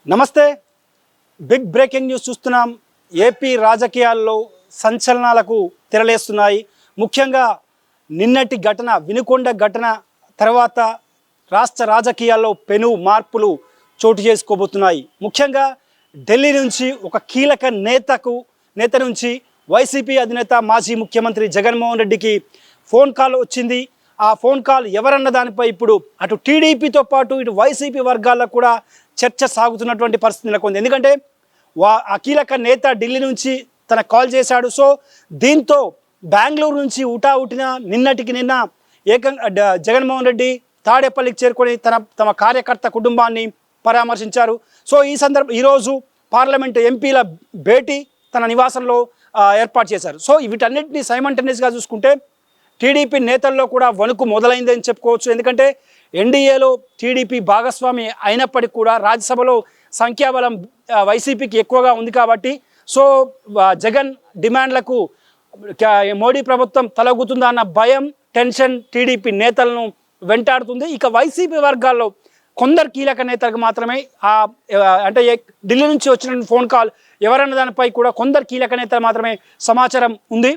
నమస్తే. Big breaking news చూస్తున్నాం. AP రాజకీయాల్లో సంచలనాలకు తెరలేస్తున్నాయి. ముఖ్యంగా నిన్నటి ఘటన, వినుకొండ ఘటన తర్వాత రాష్ట్ర రాజకీయాల్లో పెను మార్పులు చోటు చేసుకోబోతున్నాయి. ముఖ్యంగా ఢిల్లీ నుంచి ఒక కీలక నేత నుంచి వైసీపీ అధినేత మాజీ ముఖ్యమంత్రి జగన్మోహన్ రెడ్డికి ఫోన్ కాల్ వచ్చింది. ఆ ఫోన్ కాల్ ఎవరన్న దానిపై ఇప్పుడు అటు టీడీపీతో పాటు ఇటు వైసీపీ వర్గాల్లో కూడా చర్చ సాగుతున్నటువంటి పరిస్థితి నెలకొంది. ఎందుకంటే ఆ కీలక నేత ఢిల్లీ నుంచి తన కాల్ చేశాడు. సో దీంతో బెంగళూరు నుంచి ఉటావుటిన నిన్న ఏకంగా జగన్మోహన్ రెడ్డి తాడేపల్లికి చేరుకొని తమ కార్యకర్త కుటుంబాన్ని పరామర్శించారు. సో ఈరోజు పార్లమెంటు ఎంపీల భేటీ తన నివాసంలో ఏర్పాటు చేశారు. సో వీటన్నిటిని సైమల్టేనియస్గా చూసుకుంటే టీడీపీ నేతల్లో కూడా వణుకు మొదలైందని చెప్పుకోవచ్చు. ఎందుకంటే ఎన్డీఏలో టీడీపీ భాగస్వామి అయినప్పటికీ కూడా రాజ్యసభలో సంఖ్యాబలం వైసీపీకి ఎక్కువగా ఉంది కాబట్టి సో జగన్ డిమాండ్లకు మోడీ ప్రభుత్వం తలొగ్గుతుందా అన్న భయం, టెన్షన్ టీడీపీ నేతలను వెంటాడుతుంది. ఇక వైసీపీ వర్గాల్లో కొందరు కీలక నేతలకు మాత్రమే అంటే ఢిల్లీ నుంచి వచ్చిన ఫోన్ కాల్ ఎవరన్న దానిపై కూడా కొందరు కీలక నేతలు మాత్రమే సమాచారం ఉంది.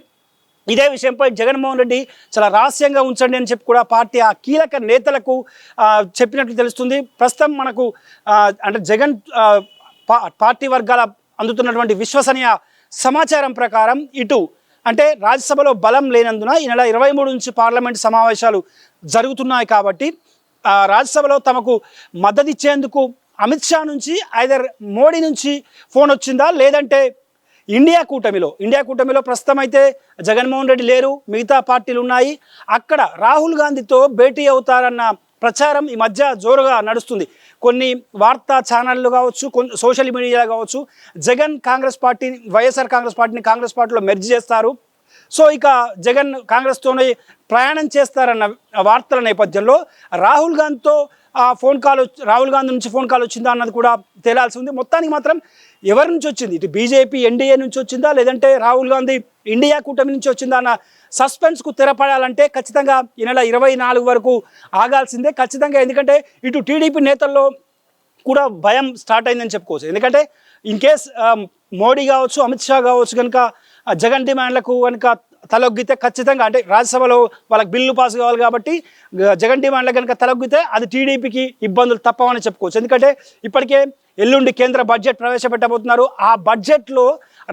ఇదే విషయంపై జగన్మోహన్ రెడ్డి చాలా రహస్యంగా ఉంచండి అని చెప్పి కూడా పార్టీ ఆ కీలక నేతలకు చెప్పినట్లు తెలుస్తుంది. ప్రస్తుతం మనకు అంటే జగన్ పార్టీ వర్గాల అందుతున్నటువంటి విశ్వసనీయ సమాచారం ప్రకారం ఇటు అంటే రాజ్యసభలో బలం లేనందున ఈ నెల 23 నుంచి పార్లమెంట్ సమావేశాలు జరుగుతున్నాయి కాబట్టి రాజ్యసభలో తమకు మద్దతు ఇచ్చేందుకు అమిత్ షా నుంచి ఐదర్ మోడీ నుంచి ఫోన్ వచ్చిందా, లేదంటే ఇండియా కూటమిలో ప్రస్తుతం అయితే జగన్మోహన్ రెడ్డి లేరు, మిగతా పార్టీలు ఉన్నాయి. అక్కడ రాహుల్ గాంధీతో భేటీ అవుతారన్న ప్రచారం ఈ మధ్య జోరుగా నడుస్తుంది. కొన్ని వార్తా ఛానళ్ళు కావచ్చు, సోషల్ మీడియా కావచ్చు, జగన్ వైఎస్ఆర్ కాంగ్రెస్ పార్టీని కాంగ్రెస్ పార్టీలో మెర్జ్ చేస్తారు. సో ఇక జగన్ కాంగ్రెస్తోనే ప్రయాణం చేస్తారన్న వార్తల నేపథ్యంలో రాహుల్ గాంధీ నుంచి ఫోన్ కాల్ వచ్చిందా అన్నది కూడా తేలాల్సి ఉంది. మొత్తానికి మాత్రం ఎవరి నుంచి వచ్చింది, ఇటు బీజేపీ ఎన్డీఏ నుంచి వచ్చిందా, లేదంటే రాహుల్ గాంధీ ఇండియా కూటమి నుంచి వచ్చిందా అన్న సస్పెన్స్కు తెరపడాలంటే ఖచ్చితంగా ఈ నెల 24 వరకు ఆగాల్సిందే ఖచ్చితంగా. ఎందుకంటే ఇటు టీడీపీ నేతల్లో కూడా భయం స్టార్ట్ అయిందని చెప్పుకోవచ్చు. ఎందుకంటే ఇన్ కేస్ మోడీ కావచ్చు, అమిత్ షా కావచ్చు కనుక జగన్ డిమాండ్లకు కనుక తలొగ్గితే ఖచ్చితంగా అంటే రాజ్యసభలో వాళ్ళకి బిల్లు పాస్ కావాలి కాబట్టి జగన్ డిమాండ్లకు కనుక తలొగ్గితే అది టీడీపీకి ఇబ్బందులు తప్పవని చెప్పుకోవచ్చు. ఎందుకంటే ఇప్పటికే ఎల్లుండి కేంద్ర బడ్జెట్ ప్రవేశపెట్టబోతున్నారు. ఆ బడ్జెట్లో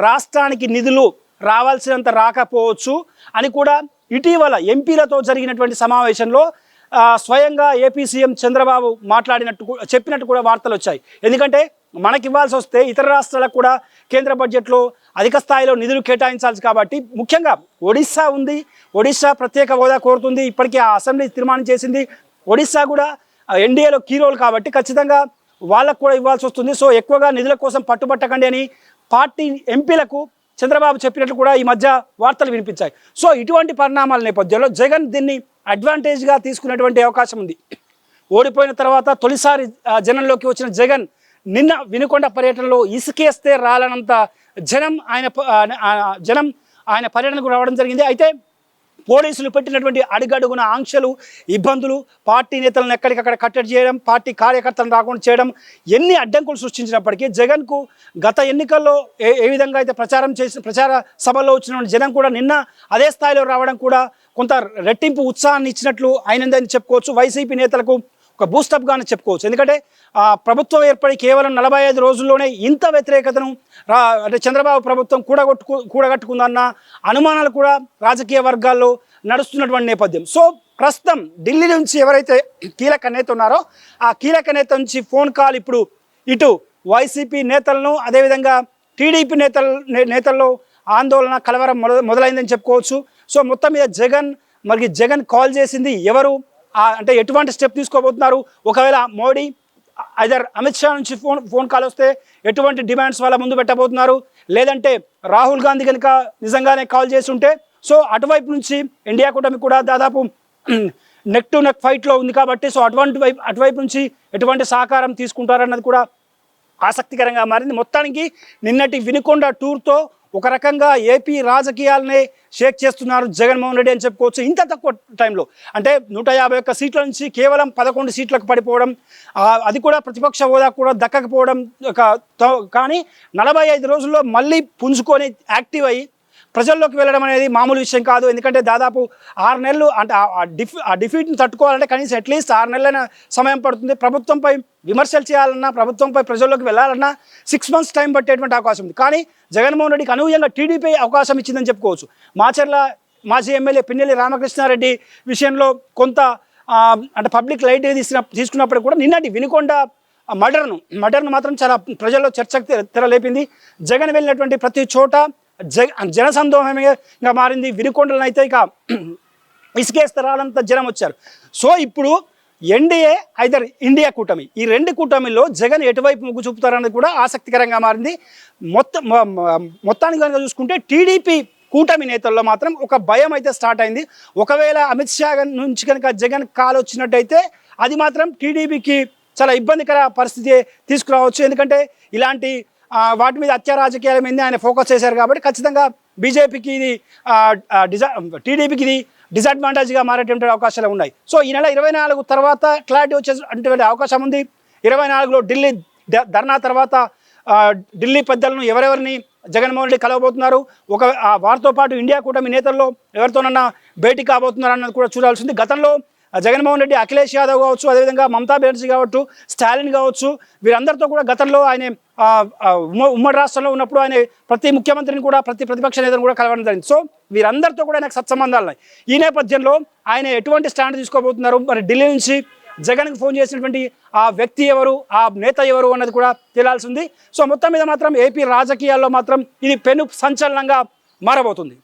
రాష్ట్రానికి నిధులు రావాల్సినంత రాకపోవచ్చు అని కూడా ఇటీవల ఎంపీలతో జరిగినటువంటి సమావేశంలో స్వయంగా ఏపీ సీఎం చంద్రబాబు చెప్పినట్టు కూడా వార్తలు వచ్చాయి. ఎందుకంటే మనకి ఇవ్వాల్సి వస్తే ఇతర రాష్ట్రాలకు కూడా కేంద్ర బడ్జెట్లో అధిక స్థాయిలో నిధులు కేటాయించాల్సి కాబట్టి ముఖ్యంగా ఒడిశా ఉంది. ఒడిశా ప్రత్యేక హోదా కోరుతుంది. ఇప్పటికీ ఆ అసెంబ్లీ తీర్మానం చేసింది. ఒడిశా కూడా ఎన్డీఏలో కీ రోల్ కాబట్టి ఖచ్చితంగా వాళ్ళకు కూడా ఇవ్వాల్సి వస్తుంది. సో ఎక్కువగా నిధుల కోసం పట్టుబట్టకండి అని పార్టీ ఎంపీలకు చంద్రబాబు చెప్పినట్లు కూడా ఈ మధ్య వార్తలు వినిపించాయి. సో ఇటువంటి పరిణామాల నేపథ్యంలో జగన్ దీన్ని అడ్వాంటేజ్గా తీసుకునేటువంటి అవకాశం ఉంది. ఓడిపోయిన తర్వాత తొలిసారి జనంలోకి వచ్చిన జగన్ నిన్న వినుకొండ పర్యటనలో ఇసుకేస్తే రాలనంత జనం ఆయన పర్యటనకు రావడం జరిగింది. అయితే పోలీసులు పెట్టినటువంటి అడుగడుగున ఆంక్షలు, ఇబ్బందులు, పార్టీ నేతలను ఎక్కడికక్కడ కట్టడి చేయడం, పార్టీ కార్యకర్తలను రాకుండా చేయడం, ఎన్ని అడ్డంకులు సృష్టించినప్పటికీ జగన్కు గత ఎన్నికల్లో ఏ విధంగా అయితే ప్రచార సభల్లో వచ్చిన జనం కూడా నిన్న అదే స్థాయిలో రావడం కూడా కొంత రెట్టింపు ఉత్సాహాన్ని ఇచ్చినట్లు అయినదని చెప్పుకోవచ్చు. వైసీపీ నేతలకు ఒక బూస్టప్గానే చెప్పుకోవచ్చు. ఎందుకంటే ప్రభుత్వం ఏర్పడి కేవలం 45 రోజుల్లోనే ఇంత వ్యతిరేకతను అంటే చంద్రబాబు ప్రభుత్వం కూడగట్టుకుందన్న అనుమానాలు కూడా రాజకీయ వర్గాల్లో నడుస్తున్నటువంటి నేపథ్యం. సో ప్రస్తుతం ఢిల్లీ నుంచి ఎవరైతే కీలక నేత ఉన్నారో ఆ కీలక నేత నుంచి ఫోన్ కాల్ ఇప్పుడు ఇటు వైసీపీ నేతలను అదేవిధంగా టీడీపీ నేతల్లో ఆందోళన, కలవరం మొదలైందని చెప్పుకోవచ్చు. సో మొత్తం మీద జగన్ కాల్ చేసింది ఎవరు, అంటే ఎటువంటి స్టెప్ తీసుకోబోతున్నారు, ఒకవేళ మోడీ ఐదర్ అమిత్ షా నుంచి ఫోన్ కాల్ వస్తే ఎటువంటి డిమాండ్స్ వాళ్ళ ముందు పెట్టబోతున్నారు, లేదంటే రాహుల్ గాంధీ కనుక నిజంగానే కాల్ చేసి ఉంటే సో అటువైపు నుంచి ఇండియా కూటమి కూడా దాదాపు నెక్ టు నెక్ ఫైట్లో ఉంది కాబట్టి సో అటువైపు నుంచి ఎటువంటి సహకారం తీసుకుంటారన్నది కూడా ఆసక్తికరంగా మారింది. మొత్తానికి నిన్నటి వినుకొండ టూర్తో ఒక రకంగా ఏపీ రాజకీయాలనే షేక్ చేస్తున్నారు జగన్మోహన్ రెడ్డి అని చెప్పుకోవచ్చు. ఇంత తక్కువ టైంలో అంటే 151 సీట్ల నుంచి కేవలం 11 సీట్లకు పడిపోవడం, అది కూడా ప్రతిపక్ష హోదా కూడా దక్కకపోవడం, కానీ 45 రోజుల్లో మళ్ళీ పుంజుకొని యాక్టివ్ అయ్యి ప్రజల్లోకి వెళ్ళడం అనేది మామూలు విషయం కాదు. ఎందుకంటే దాదాపు 6 నెలలు అంటే ఆ డిఫీట్ని తట్టుకోవాలంటే కనీసం అట్లీస్ట్ 6 నెలలైన సమయం పడుతుంది. ప్రభుత్వంపై విమర్శలు చేయాలన్నా, ప్రభుత్వంపై ప్రజల్లోకి వెళ్ళాలన్నా 6 మంత్స్ టైం పట్టేటువంటి అవకాశం ఉంది. కానీ జగన్మోహన్ రెడ్డికి అనూహ్యంగా టీడీపీ అవకాశం ఇచ్చిందని చెప్పుకోవచ్చు. మాచర్ల మాజీ ఎమ్మెల్యే పిన్నెల్లి రామకృష్ణారెడ్డి విషయంలో కొంత అంటే పబ్లిక్ లైట్ తీసుకున్నప్పుడు కూడా నిన్నటి వినుకొండ మర్డర్ను మాత్రం చాలా ప్రజల్లో చర్చకు తెరలేపింది. జగన్ వెళ్ళినటువంటి ప్రతి చోట జనసందోహంగా మారింది. వినుకొండలను అయితే ఇక ఇసుకేస్తరాలంతా జనం వచ్చారు. సో ఇప్పుడు ఎన్డీఏ ఐదర్ ఇండియా కూటమి, ఈ 2 కూటమిల్లో జగన్ ఎటువైపు మొగ్గు చూపుతారన్నది కూడా ఆసక్తికరంగా మారింది. మొత్తానికి కనుక చూసుకుంటే టీడీపీ కూటమి నేతల్లో మాత్రం ఒక భయం అయితే స్టార్ట్ అయింది. ఒకవేళ అమిత్ షా నుంచి కనుక జగన్ కాల్ వచ్చినట్టయితే అది మాత్రం టీడీపీకి చాలా ఇబ్బందికర పరిస్థితి తీసుకురావచ్చు. ఎందుకంటే ఇలాంటి వాటి మీద హత్య రాజకీయాల మీద ఆయన ఫోకస్ చేశారు కాబట్టి ఖచ్చితంగా బీజేపీకి ఇది టీడీపీకి ఇది డిసడ్వాంటేజ్గా మారేటువంటి అవకాశాలు ఉన్నాయి. సో ఈ నెల 24 తర్వాత క్లారిటీ వచ్చేటువంటి అవకాశం ఉంది. 24లో ఢిల్లీ ధర్నా తర్వాత ఢిల్లీ పెద్దలను ఎవరెవరిని జగన్మోహన్ రెడ్డి కలవబోతున్నారు, వారితో పాటు ఇండియా కూటమి నేతల్లో ఎవరితోనన్నా భేటీ కాబోతున్నారు అన్నది కూడా చూడాల్సింది. గతంలో జగన్మోహన్ రెడ్డి అఖిలేష్ యాదవ్ కావచ్చు, అదేవిధంగా మమతా బెనర్జీ కావచ్చు, స్టాలిన్ కావచ్చు, వీరందరితో కూడా గతంలో ఆయన ఉమ్మడి రాష్ట్రంలో ఉన్నప్పుడు ఆయన ప్రతి ముఖ్యమంత్రిని కూడా ప్రతి ప్రతిపక్ష నేతను కూడా కలవడం జరిగింది. సో వీరందరితో కూడా ఆయనకు సత్సంబంధాలు ఉన్నాయి. ఈ నేపథ్యంలో ఆయన ఎటువంటి స్టాండ్ తీసుకోబోతున్నారు, మరి ఢిల్లీ నుంచి జగన్కి ఫోన్ చేసినటువంటి ఆ వ్యక్తి ఎవరు, ఆ నేత ఎవరు అన్నది కూడా తేలాల్సి ఉంది. సో మొత్తం మీద మాత్రం ఏపీ రాజకీయాల్లో మాత్రం ఇది పెను సంచలనంగా మారబోతుంది.